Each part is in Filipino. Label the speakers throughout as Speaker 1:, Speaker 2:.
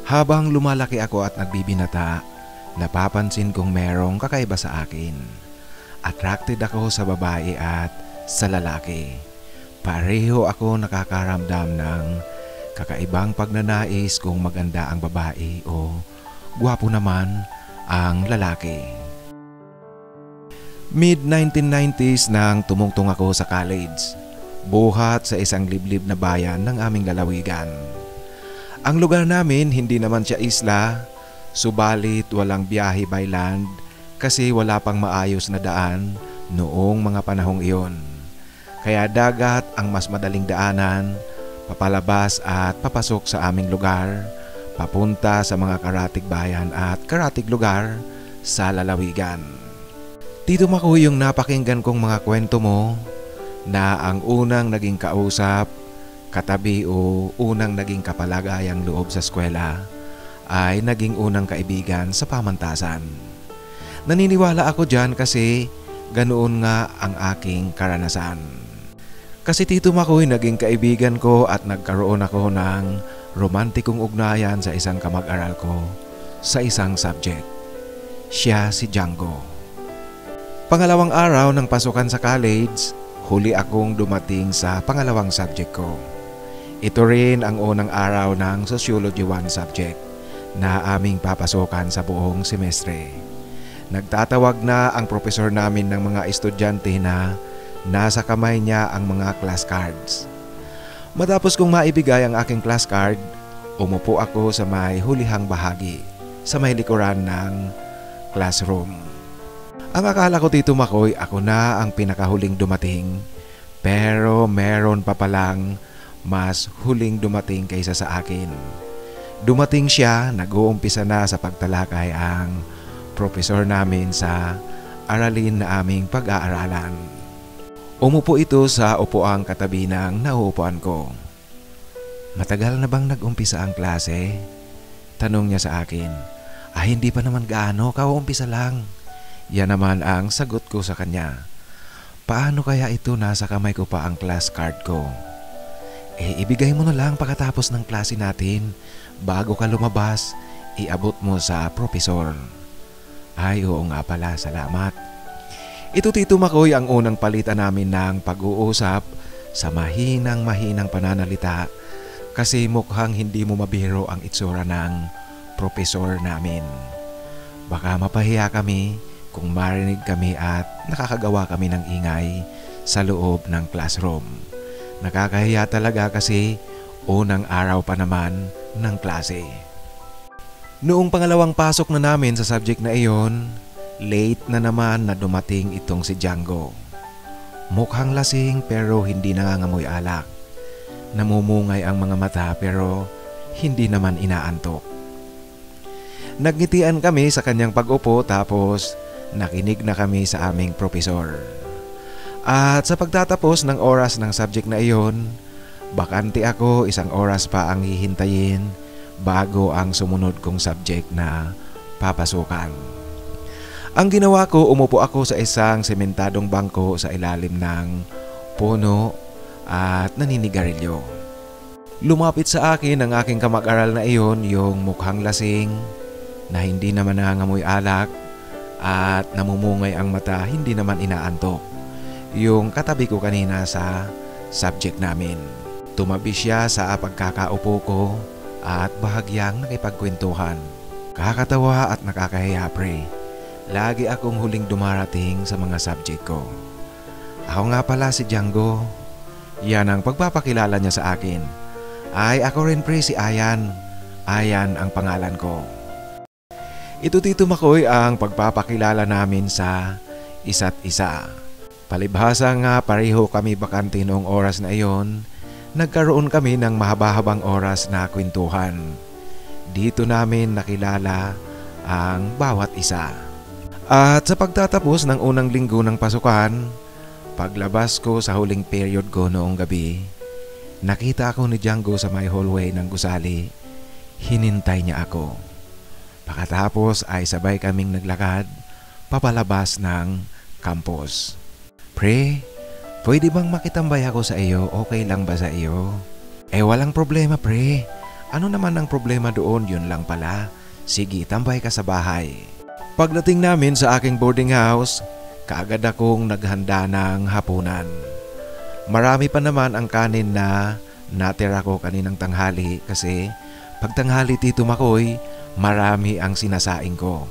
Speaker 1: Habang lumalaki ako at nagbibinata, napapansin kong merong kakaiba sa akin. Attracted ako sa babae at sa lalaki. Pareho ako nakakaramdam ng kakaibang pagnanais kung maganda ang babae o gwapo naman ang lalaki. Mid-1990s nang tumungtong ako sa college, buhat sa isang liblib na bayan ng aming lalawigan. Ang lugar namin hindi naman siya isla, subalit walang biyahe by land kasi wala pang maayos na daan noong mga panahong iyon. Kaya dagat ang mas madaling daanan, papalabas at papasok sa aming lugar, papunta sa mga karatig bayan at karatig lugar sa lalawigan. Tito Makoy, yung napakinggan kong mga kwento mo na ang unang naging kausap, katabi o unang naging kapalagayang loob sa eskwela ay naging unang kaibigan sa pamantasan. Naniniwala ako dyan kasi ganoon nga ang aking karanasan. Kasi Tito Makoy, naging kaibigan ko at nagkaroon ako ng romantikong ugnayan sa isang kamag-aral ko sa isang subject. Siya si Django. Pangalawang araw ng pasukan sa college, huli akong dumating sa pangalawang subject ko. Ito rin ang unang araw ng Sociology 1 subject na aming papasukan sa buong semestre. Nagtatawag na ang profesor namin ng mga estudyante na nasa kamay niya ang mga class cards. Matapos kong maibigay ang aking class card, umupo ako sa may hulihang bahagi, sa may likuran ng classroom. Ang akala ko, Tito Makoy, ako na ang pinakahuling dumating, pero meron pa palang mas huling dumating kaysa sa akin. Dumating siya, nag-uumpisa na sa pagtalakay ang profesor namin sa aralin na aming pag-aaralan. Umupo ito sa upuang katabi ng nauupuan ko. "Matagal na bang nag-umpisa ang klase?" tanong niya sa akin. Hindi pa naman gaano, kauumpisa lang." Yan naman ang sagot ko sa kanya. "Paano kaya ito nasa kamay ko pa ang class card ko?" Ibigay mo na lang pagkatapos ng klase natin. Bago ka lumabas, iabot mo sa profesor." Oo nga pala, salamat. Ito, Tito Makoy, ang unang palitan namin ng pag-uusap sa mahinang pananalita kasi mukhang hindi mo mabiro ang itsura ng profesor namin. Baka mapahiya kami kung marinig kami at nakakagawa kami ng ingay sa loob ng classroom. Nakakahiya talaga kasi unang araw pa naman ng klase. Noong pangalawang pasok na namin sa subject na iyon, late na naman na dumating itong si Django. Mukhang lasing pero hindi nangangamoy alak. Namumungay ang mga mata pero hindi naman inaantok. Nagngitian kami sa kanyang pag-upo tapos nakinig na kami sa aming profesor. At sa pagtatapos ng oras ng subject na iyon, bakante ako, isang oras pa ang hihintayin bago ang sumunod kong subject na papasukan. Ang ginawa ko, umupo ako sa isang sementadong bangko sa ilalim ng puno at naninigarilyo. Lumapit sa akin ang aking kamag-aral na iyon, yung mukhang lasing na hindi naman nangangamoy alak at namumungay ang mata, hindi naman inaantok. Yung katabi ko kanina sa subject namin. Tumabi siya sa pagkakaupo ko at bahagyang nakipagkwentuhan. Kakatawa at nakakahiya, pre. Lagi akong huling dumarating sa mga subject ko. Ako nga pala si Django. Yan ang pagpapakilala niya sa akin. Ako rin, pre, si Ayan. Ayan ang pangalan ko. Ito, Tito Makoy, ang pagpapakilala namin sa isa't isa. Palibhasa nga pareho kami bakante noong oras na iyon, nagkaroon kami ng mahaba-habang oras na kwentuhan. Dito namin nakilala ang bawat isa. At sa pagtatapos ng unang linggo ng pasukan, paglabas ko sa huling period ko noong gabi, nakita ako ni Django sa may hallway ng gusali. Hinintay niya ako. Pagkatapos ay sabay kaming naglakad papalabas ng campus. "Pre, pwede bang makitambay ako sa iyo? Okay lang ba sa iyo?" Walang problema, pre. Ano naman ang problema doon? Yun lang pala. Sige, tambay ka sa bahay. Pagdating namin sa aking boarding house, kaagad akong naghanda ng hapunan. Marami pa naman ang kanin na natira ko kaninang tanghali kasi pag tanghali Tito Makoy, marami ang sinasaing ko.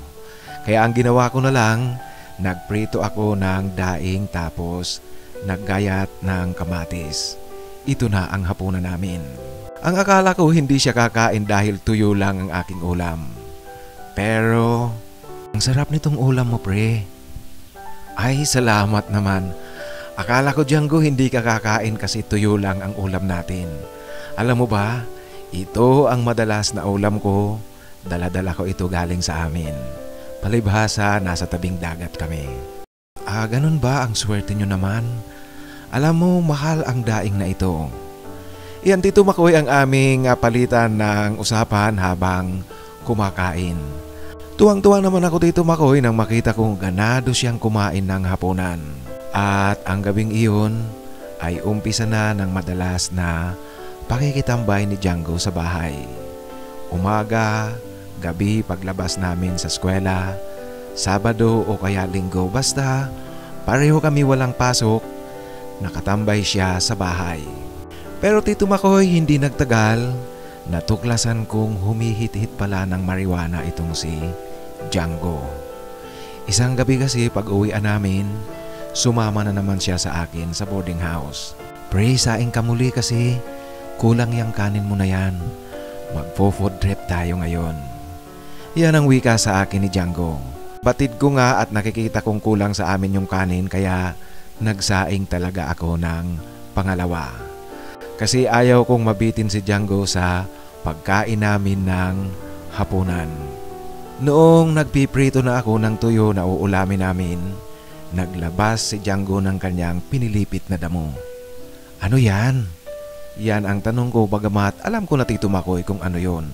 Speaker 1: Kaya ang ginawa ko na lang, nagprito ako ng daing tapos naggayat ng kamatis. Ito na ang hapunan namin. Ang akala ko hindi siya kakain dahil tuyo lang ang aking ulam. Pero ang sarap nitong ulam mo, pre. Ay, salamat naman. Akala ko, Django, hindi ka kakain kasi tuyo lang ang ulam natin. Alam mo ba, ito ang madalas na ulam ko. Dala-dala ko ito galing sa amin. Palibhasa, nasa tabing dagat kami. Ganun ba? Ang swerte nyo naman. Alam mo, mahal ang daing na ito. Iyan, Tito Makoy, ang aming palitan ng usapan habang kumakain. Tuwang-tuwa naman ako, Tito Makoy, nang makita kong ganado siyang kumain ng hapunan. At ang gabing iyon ay umpisa na ng madalas na pakikitambay ni Django sa bahay. Umaga, gabi paglabas namin sa eskwela, Sabado o kaya Linggo, basta pareho kami walang pasok, nakatambay siya sa bahay. Pero Tito Makoy, hindi nagtagal, natuklasan kong humihit-hit pala ng marijuana itong si Django. Isang gabi kasi pag uwian namin, sumama na naman siya sa akin sa boarding house. Pre, saing ka muli kasi kulang yung kanin mo na yan. Magpo-food trip tayo ngayon. Yan ang wika sa akin ni Django. Batid ko nga at nakikita kong kulang sa amin yung kanin kaya nagsaing talaga ako ng pangalawa. Kasi ayaw kong mabitin si Django sa pagkain namin ng hapunan. Noong nagpiprito na ako ng tuyo na uulamin namin, naglabas si Django ng kanyang pinilipit na damo. Ano yan? Yan ang tanong ko bagamat alam ko na Tito Makoy kung ano yon.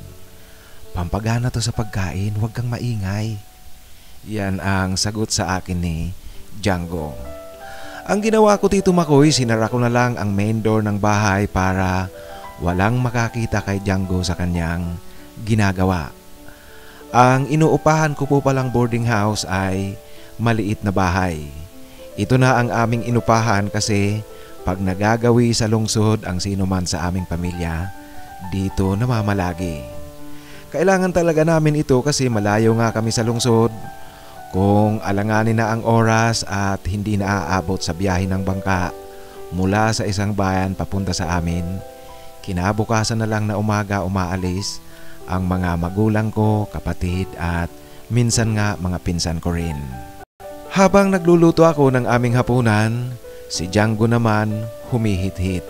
Speaker 1: Pampagana to sa pagkain, huwag kang maingay. Yan ang sagot sa akin ni Django. Ang ginawa ko Tito Makoy, sinara ko na lang ang main door ng bahay para walang makakita kay Django sa kanyang ginagawa. Ang inuupahan ko po palang boarding house ay maliit na bahay. Ito na ang aming inupahan kasi pag nagagawi sa lungsod ang sino man sa aming pamilya, dito namamalagi. Kailangan talaga namin ito kasi malayo nga kami sa lungsod. Kung alanganin na ang oras at hindi na aabot sa biyahe ng bangka mula sa isang bayan papunta sa amin, kinabukasan na lang na umaga umaalis ang mga magulang ko, kapatid at minsan nga mga pinsan ko rin. Habang nagluluto ako ng aming hapunan, si Django naman humihit-hit.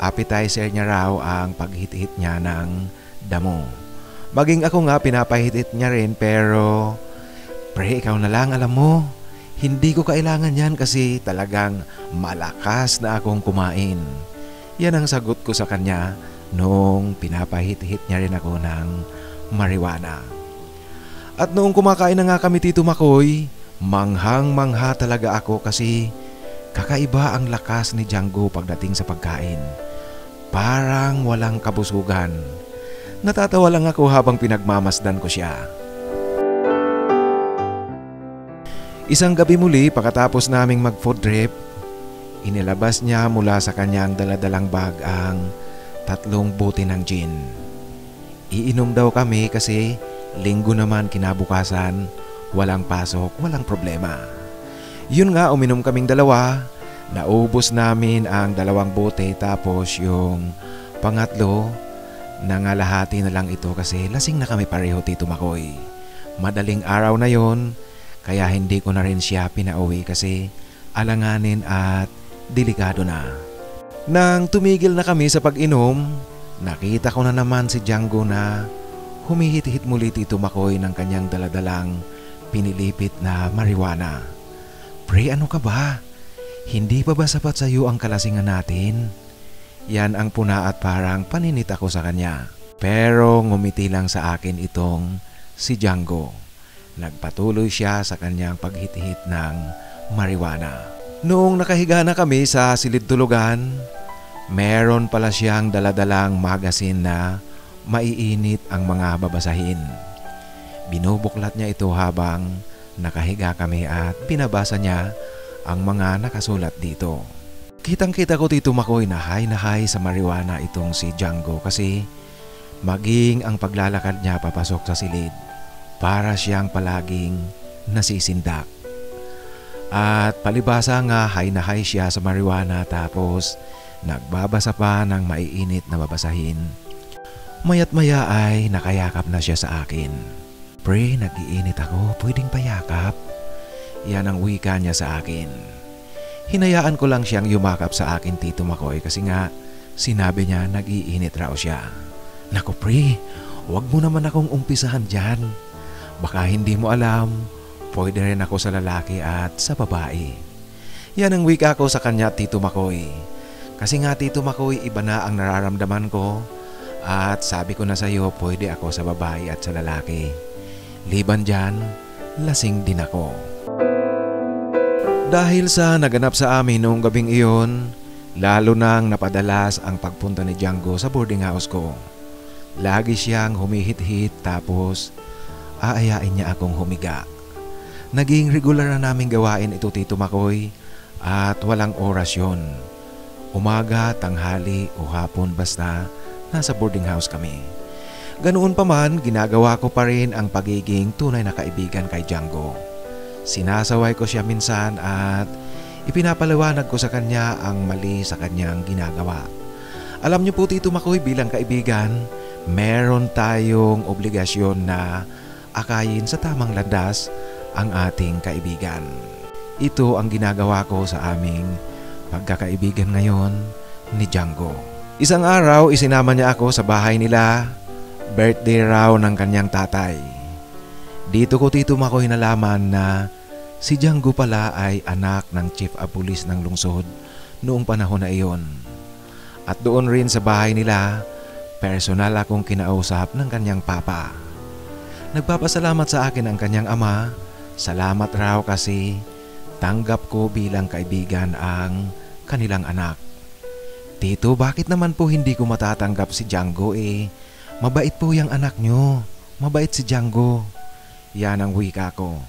Speaker 1: Appetizer niya raw ang paghit-hit niya ng damo. Maging ako nga pinapahit-hit niya rin pero pre, ikaw na lang, alam mo, hindi ko kailangan yan kasi talagang malakas na akong kumain. Yan ang sagot ko sa kanya noong pinapahit-hit niya rin ako ng marijuana. At noong kumakain na nga kami Tito Makoy, manghang-mangha talaga ako kasi kakaiba ang lakas ni Django pagdating sa pagkain. Parang walang kabusugan. Natatawa lang ako habang pinagmamasdan ko siya. Isang gabi muli pagkatapos naming mag-food trip, inilabas niya mula sa kanyang daladalang bag ang 3 bote ng gin. Iinom daw kami kasi linggo naman kinabukasan, walang pasok, walang problema. Yun nga, uminom kaming 2, naubos namin ang 2 bote tapos yung pangatlo, nangalahati na lang ito kasi lasing na kami pareho Tito Makoy. Madaling araw na yon, kaya hindi ko na rin siya pinauwi kasi alanganin at delikado na. Nang tumigil na kami sa pag-inom, nakita ko na naman si Django na humihit-hit muli Tito Makoy ng kanyang daladalang pinilipit na marijuana. Pre, ano ka ba? Hindi pa ba sapat sa iyo ang kalasingan natin? Yan ang puna at parang paninit ako sa kanya. Pero ngumiti lang sa akin itong si Django. Nagpatuloy siya sa kanyang paghit-hit ng marijuana. Noong nakahiga na kami sa silid tulugan, meron pala siyang daladalang magasin na maiinit ang mga babasahin. Binubuklat niya ito habang nakahiga kami at binabasa niya ang mga nakasulat dito. Kitang-kita ko Tito Makoy na high sa marijuana itong si Django kasi maging ang paglalakad niya papasok sa silid para siyang palaging nasisindak. At palibasa nga high siya sa marijuana tapos nagbabasa pa ng maiinit na babasahin. Maya't maya ay nakayakap na siya sa akin. Pre, nag-iinit ako, pwedeng payakap? Yan ang wika niya sa akin. Hinayaan ko lang siyang yumakap sa akin Tito Makoy kasi nga sinabi niya nag-iinit raw siya. Naku pre, wag mo naman akong umpisahan dyan. Baka hindi mo alam, pwede rin ako sa lalaki at sa babae. Yan ang wika ko sa kanya Tito Makoy. Kasi nga Tito Makoy, iba na ang nararamdaman ko. At sabi ko na sa iyo, pwede ako sa babae at sa lalaki. Liban dyan, lasing din ako. Dahil sa naganap sa amin noong gabing iyon, lalo nang napadalas ang pagpunta ni Django sa boarding house ko. Lagi siyang humihit-hit tapos aayain niya akong humiga. Naging regular na naming gawain ito Tito Makoy at walang oras yun. Umaga, tanghali o hapon basta nasa boarding house kami. Ganoon pa man, ginagawa ko pa rin ang pagiging tunay na kaibigan kay Django. Sinasaway ko siya minsan at ipinapaliwanag ko sa kanya ang mali sa kanyang ginagawa. Alam niyo po Tito Makoy, bilang kaibigan, meron tayong obligasyon na akayin sa tamang landas ang ating kaibigan. Ito ang ginagawa ko sa aming pagkakaibigan ngayon ni Django. Isang araw, isinama niya ako sa bahay nila. Birthday raw ng kanyang tatay. Dito ko Tito Makoy nalaman na si Django pala ay anak ng Chief of Police ng lungsod noong panahon na iyon. At doon rin sa bahay nila, personal akong kinausap ng kanyang papa. Nagpapasalamat sa akin ang kanyang ama. Salamat raw kasi tanggap ko bilang kaibigan ang kanilang anak. Tito, bakit naman po hindi ko matatanggap si Django Mabait po yung anak nyo. Mabait si Django. Yan ang wika ko.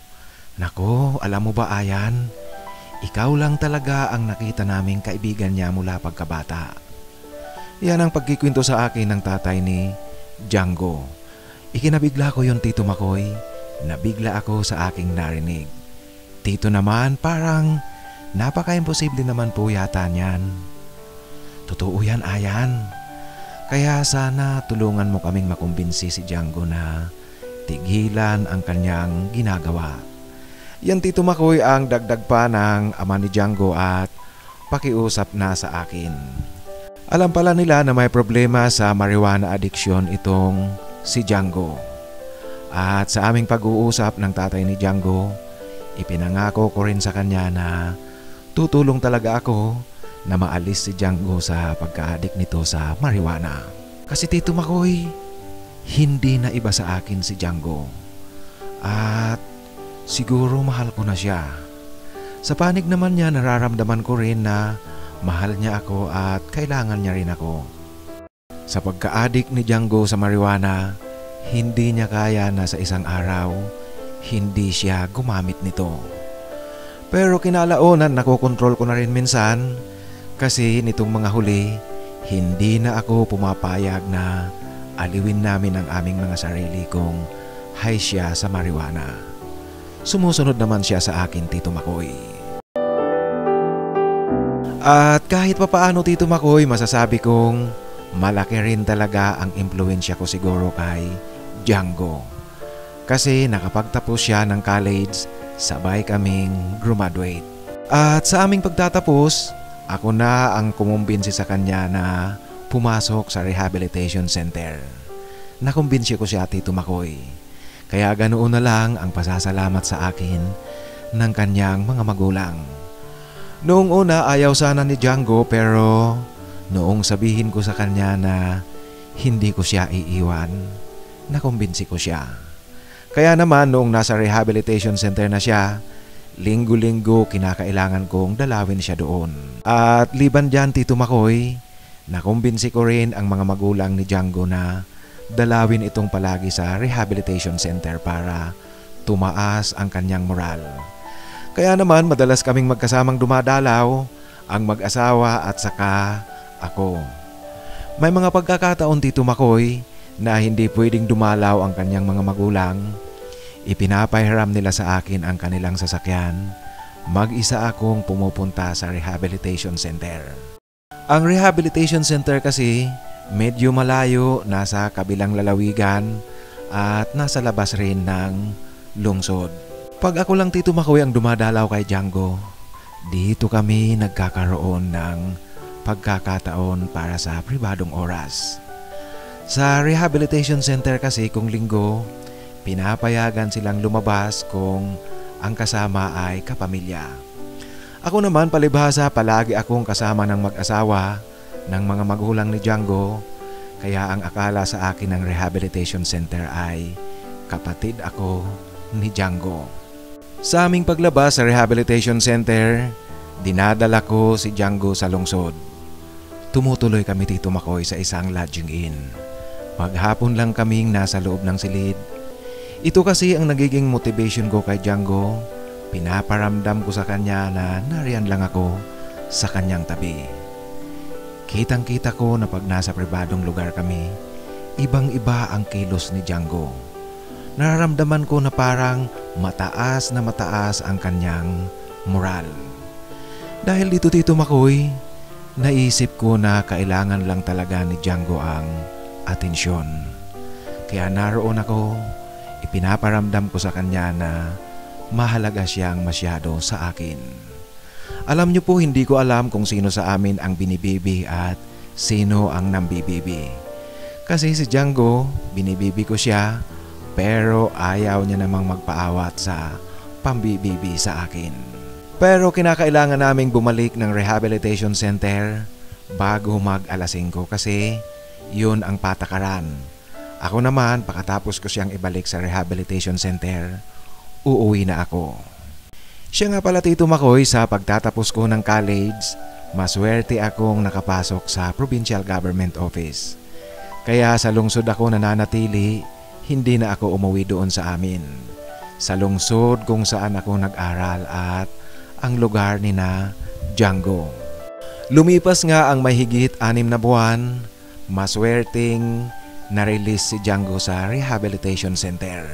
Speaker 1: Nako, alam mo ba Ayan? Ikaw lang talaga ang nakita naming kaibigan niya mula pagkabata. Yan ang pagkikwento sa akin ng tatay ni Django. Ikinabigla ko yon Tito Makoy. Nabigla ako sa aking narinig. Tito naman, parang napaka-imposible naman po yata niyan. Totoo yan Ayan. Kaya sana tulungan mo kaming makumbinsi si Django na tigilan ang kanyang ginagawa. Yan Tito Makoy ang dagdag pa ng ama ni Django at pakiusap na sa akin. Alam pala nila na may problema sa marijuana addiction itong si Django. At sa aming pag-uusap ng tatay ni Django, ipinangako ko rin sa kanya na tutulong talaga ako na maalis si Django sa pagka-addict nito sa marijuana. Kasi Tito Makoy, hindi na iba sa akin si Django. At siguro mahal ko na siya. Sa panig naman niya nararamdaman ko rin na mahal niya ako at kailangan niya rin ako. Sa pagka-addict ni Django sa marijuana, hindi niya kaya na sa isang araw, hindi siya gumamit nito. Pero kinalaunan nakokontrol ko na rin minsan. Kasi nitong mga huli, hindi na ako pumapayag na aliwin namin ang aming mga sarili kung high siya sa marijuana. Sumusunod naman siya sa akin Tito Makoy. At kahit papaano Tito Makoy, masasabi kong malaki rin talaga ang impluensya ko siguro kay Django. Kasi nakapagtapos siya ng college, sabay kaming graduate. At sa aming pagtatapos, ako na ang kumumbinsi sa kanya na pumasok sa rehabilitation center. Nakumbinsi ko siya Tito Makoy. Kaya ganoon na lang ang pasasalamat sa akin ng kanyang mga magulang. Noong una ayaw sana ni Django pero noong sabihin ko sa kanya na hindi ko siya iiwan, nakumbinsi ko siya. Kaya naman noong nasa rehabilitation center na siya, linggo-linggo kinakailangan kong dalawin siya doon. At liban dyan Tito Makoy, nakumbinsi ko rin ang mga magulang ni Django na dalawin itong palagi sa rehabilitation center para tumaas ang kanyang moral. Kaya naman madalas kaming magkasamang dumadalaw, ang mag-asawa at saka ako. May mga pagkakataon Tito Makoy na hindi pwedeng dumalaw ang kanyang mga magulang. Ipinapahiram nila sa akin ang kanilang sasakyan. Mag-isa akong pumupunta sa rehabilitation center. Ang rehabilitation center kasi medyo malayo, nasa kabilang lalawigan at nasa labas rin ng lungsod. Pag ako lang Tito Makoy ang dumadalaw kay Django, dito kami nagkakaroon ng pagkakataon para sa pribadong oras. Sa rehabilitation center kasi kung linggo, pinapayagan silang lumabas kung ang kasama ay kapamilya. Ako naman palibhasa palagi akong kasama ng mag-asawa ng mga magulang ni Django, kaya ang akala sa akin ng rehabilitation center ay kapatid ako ni Django. Sa aming paglabas sa rehabilitation center, dinadala ko si Django sa lungsod. Tumutuloy kami Tito Makoy sa isang lodging inn. Maghapon lang kaming nasa loob ng silid. Ito kasi ang nagiging motivation ko kay Django. Pinaparamdam ko sa kanya na nariyan lang ako sa kanyang tabi. Kitang-kita ko na pag nasa pribadong lugar kami, ibang-iba ang kilos ni Django. Nararamdaman ko na parang mataas ang kanyang moral. Dahil dito Tito Makoy, naisip ko na kailangan lang talaga ni Django ang atensyon. Kaya naroon ako, ipinaparamdam ko sa kanya na mahalaga siyang masyado sa akin. Alam niyo po, hindi ko alam kung sino sa amin ang binibibi at sino ang nambibibi. Kasi si Django, binibibi ko siya, pero ayaw niya namang magpaawat sa pambibibi sa akin. Pero kinakailangan naming bumalik ng rehabilitation center bago mag-alas 5 kasi yun ang patakaran. Ako naman, pagkatapos ko siyang ibalik sa rehabilitation center, uuwi na ako. Siya nga pala Tito Makoy, sa pagtatapos ko ng college, maswerte akong nakapasok sa provincial government office. Kaya sa lungsod ako nananatili, hindi na ako umuwi doon sa amin. Sa lungsod kung saan ako nag-aral at ang lugar ni na Django. Lumipas nga ang mahigit 6 na buwan, maswerteng na-release si Django sa rehabilitation center.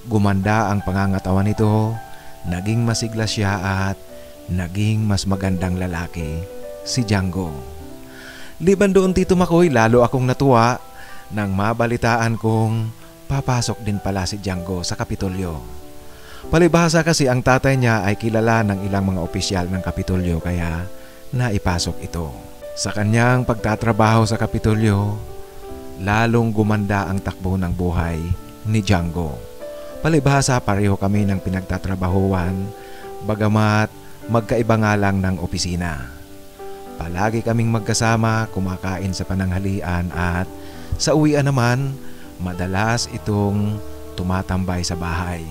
Speaker 1: Gumanda ang pangangatawan nito, naging masigla siya at naging mas magandang lalaki si Django. Liban doon Tito Makoy, lalo akong natuwa nang mabalitaan kong papasok din pala si Django sa Kapitolyo. Palibhasa kasi ang tatay niya ay kilala ng ilang mga opisyal ng Kapitolyo kaya naipasok ito. Sa kanyang pagtatrabaho sa Kapitolyo, lalong gumanda ang takbo ng buhay ni Django. Palibhasa pareho kami ng pinagtatrabahuan, bagamat magkaiba nga lang ng opisina. Palagi kaming magkasama, kumakain sa pananghalian at sa uwian naman, madalas itong tumatambay sa bahay.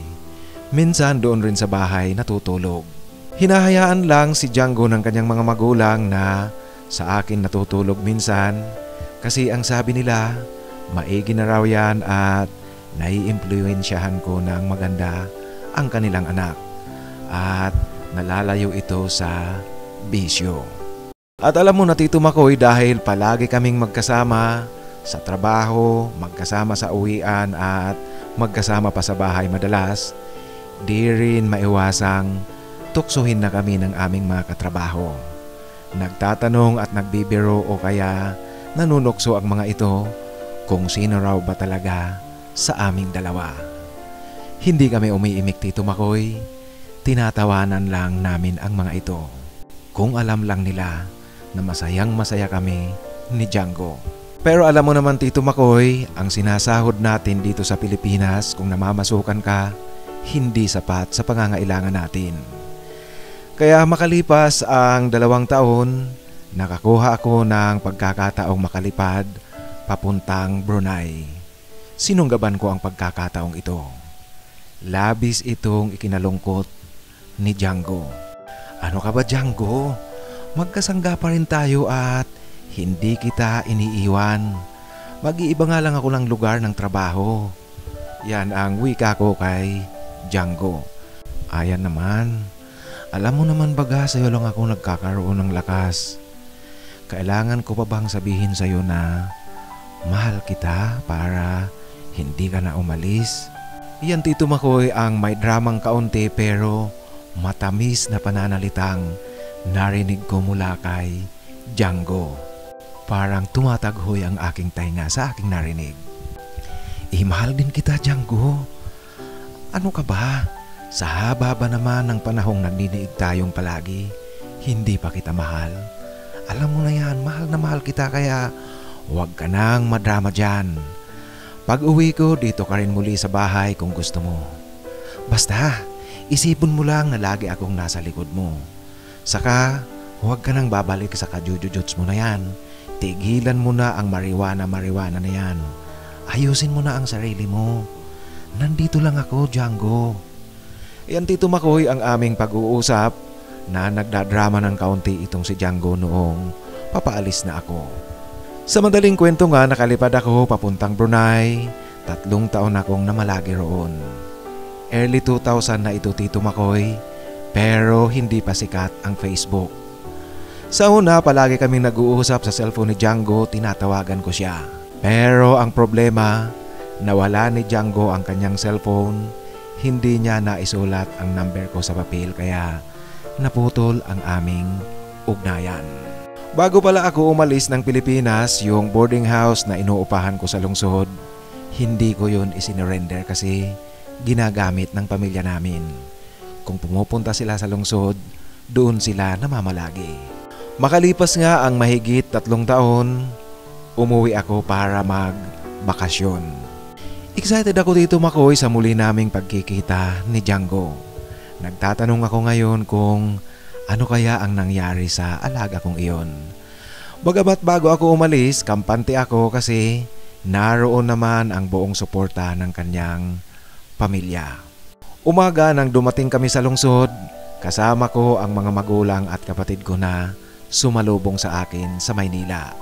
Speaker 1: Minsan doon rin sa bahay natutulog. Hinahayaan lang si Django ng kanyang mga magulang na sa akin natutulog minsan kasi ang sabi nila, maigi na raw yan at naiimpluwensyahan ko ng maganda ang kanilang anak at nalalayo ito sa bisyo. At alam mo na Tito Makoy, dahil palagi kaming magkasama sa trabaho, magkasama sa uwian at magkasama pa sa bahay madalas, di rin maiwasang tuksuhin na kami ng aming mga katrabaho. Nagtatanong at nagbibiro o kaya nanunukso ang mga ito kung sino raw ba talaga sa aming dalawa. Hindi kami umiimik Tito Makoy, tinatawanan lang namin ang mga ito. Kung alam lang nila na masayang masaya kami ni Django. Pero alam mo naman Tito Makoy, ang sinasahod natin dito sa Pilipinas kung namamasukan ka, hindi sapat sa pangangailangan natin. Kaya makalipas ang 2 taon, nakakuha ako ng pagkakataong makalipad papuntang Brunei. Sinunggaban ko ang pagkakataong ito. Labis itong ikinalungkot ni Django. Ano ka ba Django? Magkasangga pa rin tayo at hindi kita iniiwan. Mag-iiba nga lang ako ng lugar ng trabaho. Yan ang wika ko kay Django. Ayan naman. Alam mo naman baga sa'yo lang ako nagkakaroon ng lakas. Kailangan ko pa bang sabihin sa'yo na mahal kita para hindi ka na umalis? Yan Tito Makoy ang may dramang kaunti pero matamis na pananalitang narinig ko mula kay Django. Parang tumataghoy ang aking tainga sa aking narinig. Mahal din kita, Django. Ano ka ba? Sa haba ba naman ng panahong nagdiniig tayong palagi, hindi pa kita mahal? Alam mo na yan, mahal na mahal kita kaya huwag ka nang madrama dyan. Pag uwi ko, dito ka rin muli sa bahay kung gusto mo. Basta, isipin mo lang na lagi akong nasa likod mo. Saka, huwag ka nang babalik sa kajujujuts mo na yan. Tigilan mo na ang mariwana na yan. Ayusin mo na ang sarili mo. Nandito lang ako, Django. Yan Tito Makoy ang aming pag-uusap na nagdadrama ng kaunti itong si Django noong papaalis na ako. Sa madaling kwento nga nakalipad ako papuntang Brunei. 3 taon akong namalagi roon. Early 2000 na ito Tito Makoy, pero hindi pa sikat ang Facebook. Sa una palagi kaming nag-uusap sa cellphone ni Django, tinatawagan ko siya. Pero ang problema, nawala ni Django ang kanyang cellphone. Hindi niya naisulat ang number ko sa papel kaya naputol ang aming ugnayan. Bago pala ako umalis ng Pilipinas, yung boarding house na inuupahan ko sa lungsod, hindi ko yun isinurrender kasi ginagamit ng pamilya namin. Kung pumupunta sila sa lungsod, doon sila namamalagi. Makalipas nga ang mahigit 3 taon, umuwi ako para magbakasyon. Excited ako dito Makoy sa muli naming pagkikita ni Django. Nagtatanong ako ngayon kung ano kaya ang nangyari sa alaga kong iyon. Bagamat bago ako umalis, kampante ako kasi naroon naman ang buong suporta ng kanyang pamilya. Umaga nang dumating kami sa lungsod, kasama ko ang mga magulang at kapatid ko na sumalubong sa akin sa Maynila.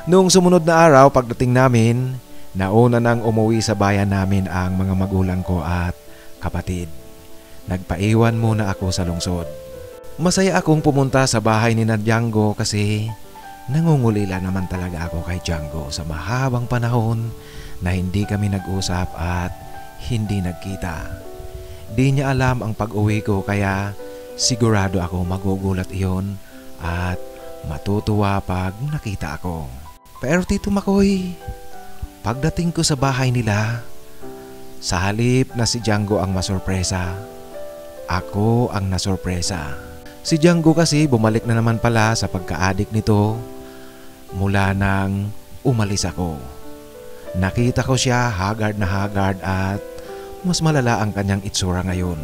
Speaker 1: Noong sumunod na araw pagdating namin, nauna nang umuwi sa bayan namin ang mga magulang ko at kapatid. Nagpaiwan muna ako sa lungsod. Masaya akong pumunta sa bahay ni Django kasi nangungulila naman talaga ako kay Django sa mahabang panahon na hindi kami nag-usap at hindi nagkita. Di niya alam ang pag-uwi ko kaya sigurado ako magugulat iyon at matutuwa pag nakita ako. Pero Tito Makoy, pagdating ko sa bahay nila, sa halip na si Django ang masurpresa, ako ang nasurpresa. Si Django kasi bumalik na naman pala sa pagka-addict nito mula nang umalis ako. Nakita ko siya haggard na haggard at mas malala ang kanyang itsura ngayon.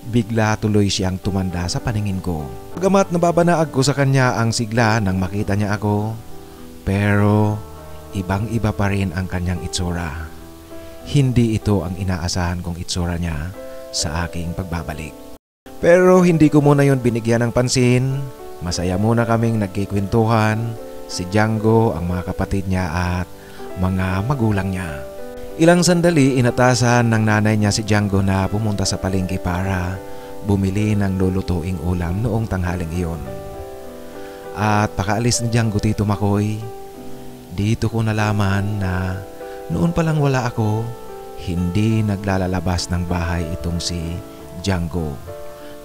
Speaker 1: Bigla tuloy siyang tumanda sa paningin ko. Bagamat nababanaag ko sa kanya ang sigla nang makita niya ako, pero ibang-iba pa rin ang kanyang itsura. Hindi ito ang inaasahan kong itsura niya sa aking pagbabalik. Pero hindi ko muna yon binigyan ng pansin. Masaya muna kaming nagkikwentuhan, si Django, ang mga kapatid niya at mga magulang niya. Ilang sandali inatasan ng nanay niya si Django na pumunta sa palengke para bumili ng lulutuing ulam noong tanghaling iyon. At pakaalis ni Django Tito Makoy, dito ko nalaman na noon palang wala ako, hindi naglalalabas ng bahay itong si Django.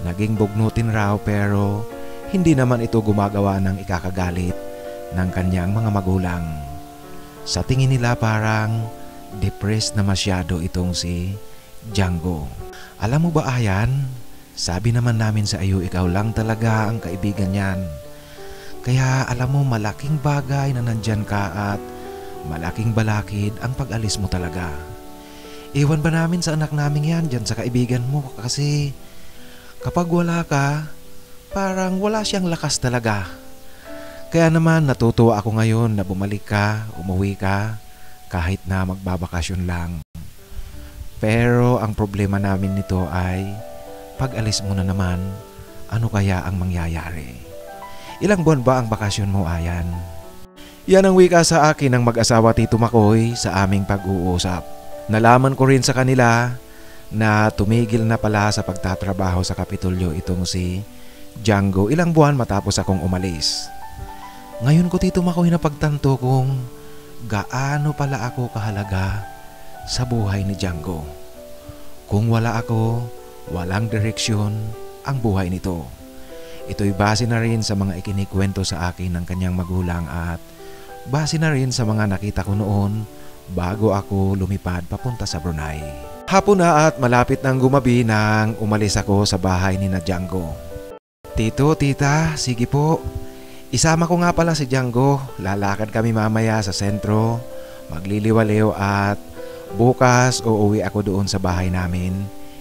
Speaker 1: Naging bugnutin raw pero hindi naman ito gumagawa ng ikakagalit ng kanyang mga magulang. Sa tingin nila parang depressed na masyado itong si Django. Alam mo ba Ayan, sabi naman namin sa iyo ikaw lang talaga ang kaibigan niyan. Kaya alam mo malaking bagay na nandyan ka at malaking balakid ang pag-alis mo talaga. Iwan ba namin sa anak namin yan dyan sa kaibigan mo kasi kapag wala ka, parang wala siyang lakas talaga. Kaya naman natutuwa ako ngayon na bumalik ka, umuwi ka, kahit na magbabakasyon lang. Pero ang problema namin nito ay pag alis mo na naman, ano kaya ang mangyayari? Ilang buwan ba ang bakasyon mo Ayan? Yan ang wika sa akin ng mag-asawa Tito Makoy sa aming pag-uusap. Nalaman ko rin sa kanila na tumigil na pala sa pagtatrabaho sa Kapitolyo itong si Django ilang buwan matapos akong umalis. Ngayon ko Tito Makoy na pagtanto kung gaano pala ako kahalaga sa buhay ni Django. Kung wala ako, walang direksyon ang buhay nito. Ito'y base na rin sa mga ikinikwento sa akin ng kanyang magulang at base na rin sa mga nakita ko noon bago ako lumipad papunta sa Brunei. Hapon na at malapit nang gumabi nang umalis ako sa bahay ni na Django. Tito, tita, sige po. Isama ko nga pala si Django. Lalakad kami mamaya sa sentro, magliliwaliw at bukas uuwi ako doon sa bahay namin.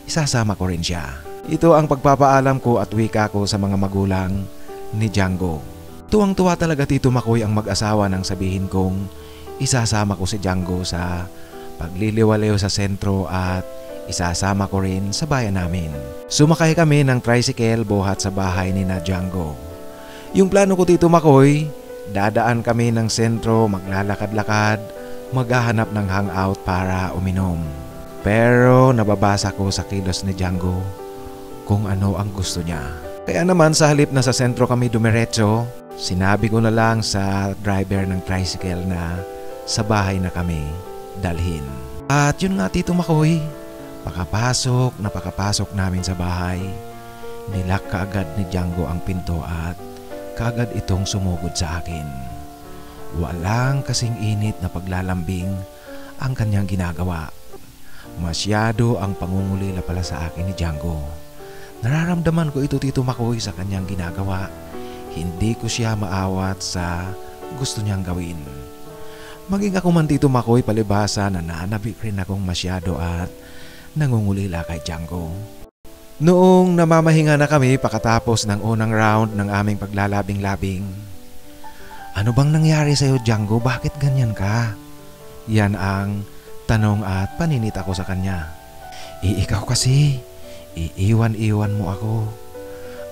Speaker 1: Isasama ko rin siya. Ito ang pagpapaalam ko at wika ko sa mga magulang ni Django. Tuwang-tuwa talaga Tito Makoy ang mag-asawa nang sabihin kong isasama ko si Django sa pagliliwaliw sa sentro at isasama ko rin sa bayan namin. Sumakay kami ng tricycle buhat sa bahay ni na Django. Yung plano ko Tito Makoy, dadaan kami ng sentro, maglalakad-lakad, maghahanap ng hangout para uminom. Pero nababasa ko sa kilos ni Django kung ano ang gusto niya. Kaya naman sa halip na sa sentro kami dumiretso, sinabi ko na lang sa driver ng tricycle na sa bahay na kami dalhin. At yun nga Tito Makoy, pakapasok namin sa bahay. Nilak kaagad ni Django ang pinto at kaagad itong sumugod sa akin. Walang kasing init na paglalambing ang kanyang ginagawa. Masyado ang pangungulila pala sa akin ni Django. Nararamdaman ko ito Tito Makoy sa kanyang ginagawa. Hindi ko siya maawat sa gusto niyang gawin. Maging ako man Tito Makoy palibasa na nanabik rin akong masyado at nangungulila kay Django. Noong namamahinga na kami pakatapos ng unang round ng aming paglalabing-labing. Ano bang nangyari sa'yo Django? Bakit ganyan ka? Yan ang tanong at paninita ko sa kanya. Ikaw kasi, iiwan-iwan mo ako.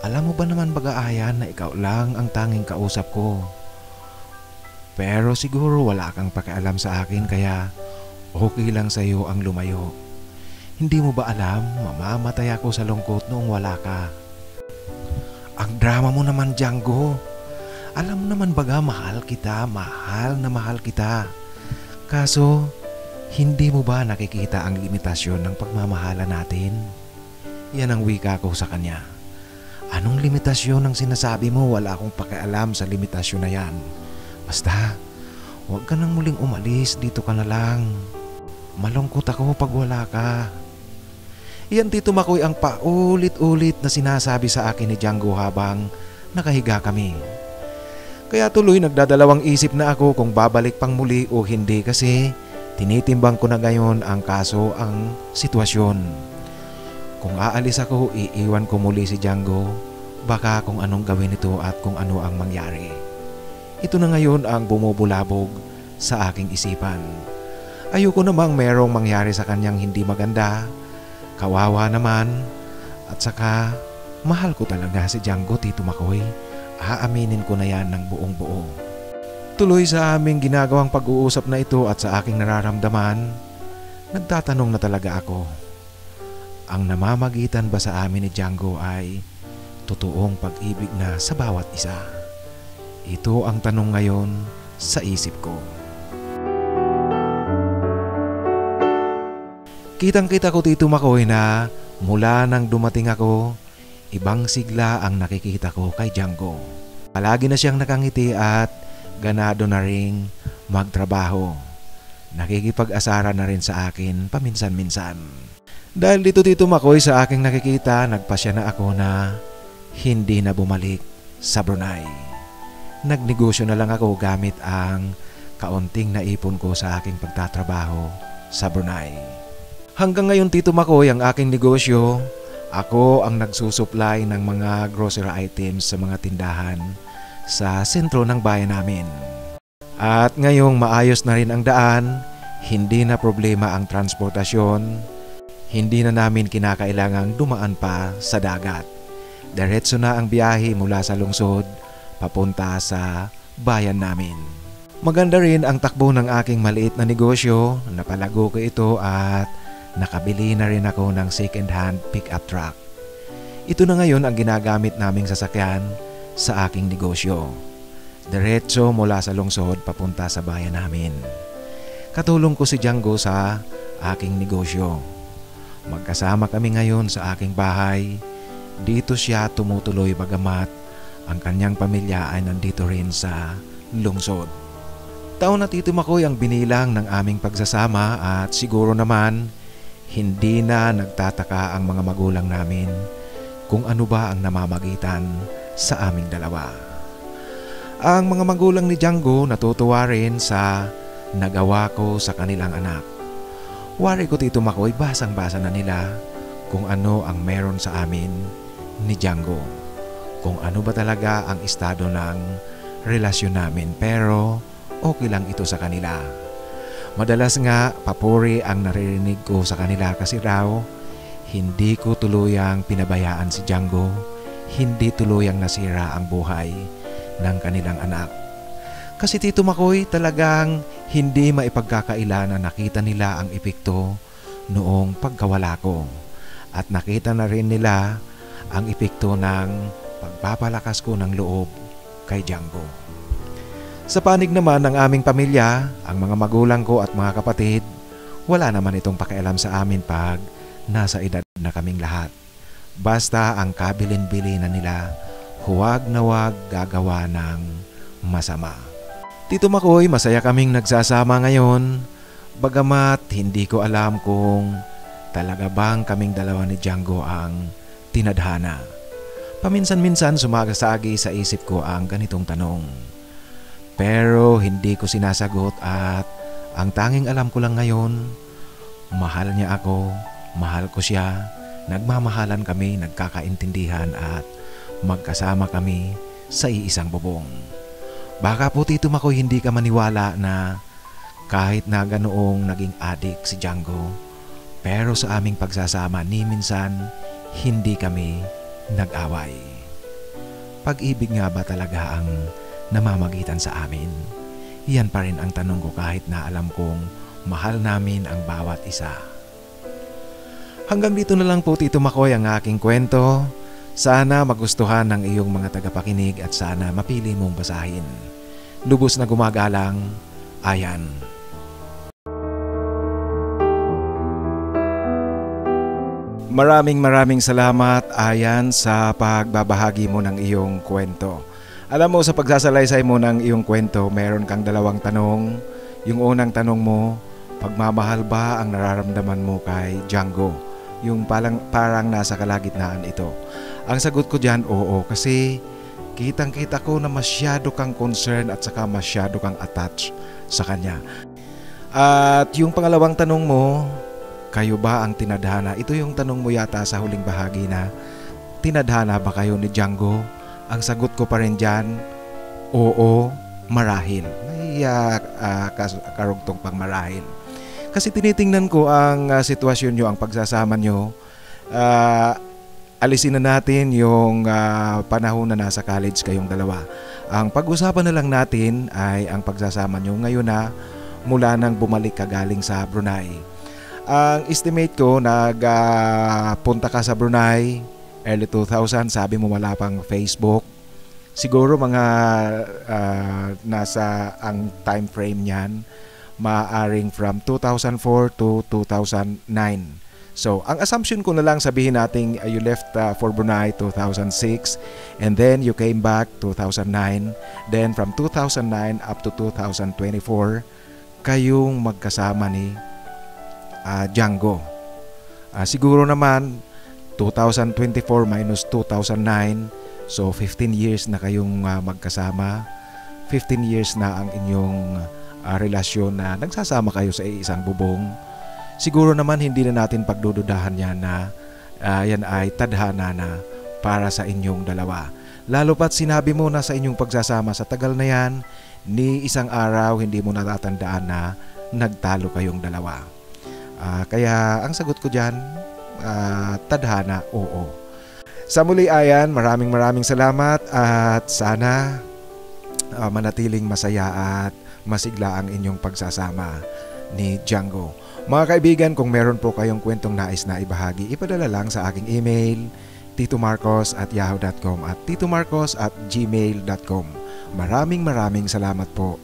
Speaker 1: Alam mo ba naman Bagaayan na ikaw lang ang tanging kausap ko? Pero siguro wala kang pakialam sa akin kaya okay lang sa'yo ang lumayo. Hindi mo ba alam, mamamatay ako sa lungkot noong wala ka. Ang drama mo naman Django. Alam mo naman baga mahal kita, mahal na mahal kita. Kaso, hindi mo ba nakikita ang limitasyon ng pagmamahala natin? Yan ang wika ko sa kanya. Anong limitasyon ang sinasabi mo? Wala akong pakialam sa limitasyon na yan. Basta, huwag ka nang muling umalis, dito ka na lang. Malungkot ako pag wala ka. Yan Tito Makoy ang paulit-ulit na sinasabi sa akin ni Django habang nakahiga kami. Kaya tuloy nagdadalawang isip na ako kung babalik pang muli o hindi kasi tinitimbang ko na ngayon ang kaso ang sitwasyon. Kung aalis ako, iiwan ko muli si Django, baka kung anong gawin ito at kung ano ang mangyari. Ito na ngayon ang bumubulabog sa aking isipan. Ayoko namang merong mangyari sa kanyang hindi maganda, kawawa naman, at saka mahal ko talaga si Django Tito Makoy. Aaminin ko na yan ng buong buo. Tuloy sa aming ginagawang pag-uusap na ito at sa aking nararamdaman, nagtatanong na talaga ako. Ang namamagitan ba sa amin ni Django ay totoong pag-ibig na sa bawat isa? Ito ang tanong ngayon sa isip ko. Kitang-kita ko Tito Makoy na mula nang dumating ako, ibang sigla ang nakikita ko kay Django. Palagi na siyang nakangiti at ganado na ring magtrabaho. Nakikipag-asara na rin sa akin paminsan-minsan. Dahil dito Tito Makoy sa aking nakikita, nagpasya na ako na hindi na bumalik sa Brunei. Nagnegosyo na lang ako gamit ang kaunting naipon ko sa aking pagtatrabaho sa Brunei. Hanggang ngayon Tito Makoy ang aking negosyo, ako ang nagsusupply ng mga grocery items sa mga tindahan sa sentro ng bayan namin. At ngayong maayos na rin ang daan, hindi na problema ang transportasyon, hindi na namin kinakailangang dumaan pa sa dagat. Diretso na ang biyahe mula sa lungsod papunta sa bayan namin. Maganda rin ang takbo ng aking maliit na negosyo, napalago ko ito at nakabili na rin ako ng second-hand pick-up truck. Ito na ngayon ang ginagamit naming sasakyan sa aking negosyo. Diretso mula sa lungsod papunta sa bayan namin. Katulong ko si Django sa aking negosyo. Magkasama kami ngayon sa aking bahay. Dito siya tumutuloy bagamat ang kanyang pamilya ay nandito rin sa lungsod. Taon na Tito Makoy ang binilang ng aming pagsasama at siguro naman hindi na nagtataka ang mga magulang namin kung ano ba ang namamagitan sa aming dalawa. Ang mga magulang ni Django natutuwa rin sa nagawa ko sa kanilang anak. Wari ko Tito Makoy, basang-basa na nila kung ano ang meron sa amin ni Django. Kung ano ba talaga ang estado ng relasyon namin, pero okay lang ito sa kanila. Madalas nga papuri ang naririnig ko sa kanila kasi raw hindi ko tuluyang pinabayaan si Django, hindi tuluyang nasira ang buhay ng kanilang anak. Kasi Tito Makoy, talagang hindi maipagkakaila na nakita nila ang epekto noong pagkawala ko. At nakita na rin nila ang epekto ng pagpapalakas ko ng loob kay Django. Sa panig naman ng aming pamilya, ang mga magulang ko at mga kapatid, wala naman itong pakialam sa amin pag nasa edad na kaming lahat. Basta ang kabilin-bili na nila, huwag na huwag gagawa ng masama. Tito Makoy, masaya kaming nagsasama ngayon, bagamat hindi ko alam kung talaga bang kaming dalawa ni Django ang tinadhana. Paminsan-minsan sumagasagi sa isip ko ang ganitong tanong. Pero hindi ko sinasagot at ang tanging alam ko lang ngayon, mahal niya ako, mahal ko siya, nagmamahalan kami, nagkakaintindihan at magkasama kami sa iisang bubong. Baka po Tito Makoy hindi ka maniwala na kahit na ganoong naging adik si Django, pero sa aming pagsasama ni minsan hindi kami nag-away. Pag-ibig nga ba talaga ang namamagitan sa amin? Yan pa rin ang tanong ko kahit na alam kong mahal namin ang bawat isa. Hanggang dito na lang po Tito Makoy ang aking kwento. Sana magustuhan ng iyong mga tagapakinig at sana mapili mong basahin. Lubos na gumagalang, Ayan. Maraming salamat, Ayan, sa pagbabahagi mo ng iyong kwento. Alam mo, sa pagsasalaysay mo ng iyong kwento, meron kang dalawang tanong. Yung unang tanong mo, pagmamahal ba ang nararamdaman mo kay Django? Yung parang nasa kalagitnaan ito. Ang sagot ko dyan, oo, kasi kitang-kita ko na masyado kang concern at saka masyado kang attached sa kanya. At yung pangalawang tanong mo, kayo ba ang tinadhana? Ito yung tanong mo yata sa huling bahagi na, tinadhana ba kayo ni Django? Ang sagot ko pa rin dyan, oo, marahil. May karugtong pang marahil. Kasi tinitingnan ko ang sitwasyon nyo, ang pagsasama nyo. Alisin na natin yung panahon na nasa college kayong dalawa. Ang pag-usapan na lang natin ay ang pagsasama nyo ngayon na mula nang bumalik ka galing sa Brunei. Ang estimate ko, nagpunta ka sa Brunei early 2000, sabi mo wala pang Facebook. Siguro mga nasa ang time frame niyan, maaaring from 2004 to 2009. So, ang assumption ko na lang sabihin natin, you left for Brunei 2006 and then you came back 2009. Then from 2009 up to 2024, kayong magkasama ni Django. Siguro naman 2024 minus 2009, so 15 years na kayong magkasama. 15 years na ang inyong relasyon na nagsasama kayo sa isang bubong. Siguro naman hindi na natin pagdududahan yan na yan ay tadhana na para sa inyong dalawa. Lalo pat sinabi mo na sa inyong pagsasama sa tagal na yan, ni isang araw hindi mo natatandaan na nagtalo kayong dalawa. Kaya ang sagot ko dyan, tadhana, oo. Sa muli, Ayan, maraming salamat at sana manatiling masaya at masigla ang inyong pagsasama ni Django. Mga kaibigan, kung meron po kayong kwentong nais na ibahagi, ipadala lang sa aking email titomarcos@yahoo.com at titomarcos@gmail.com. Maraming salamat po.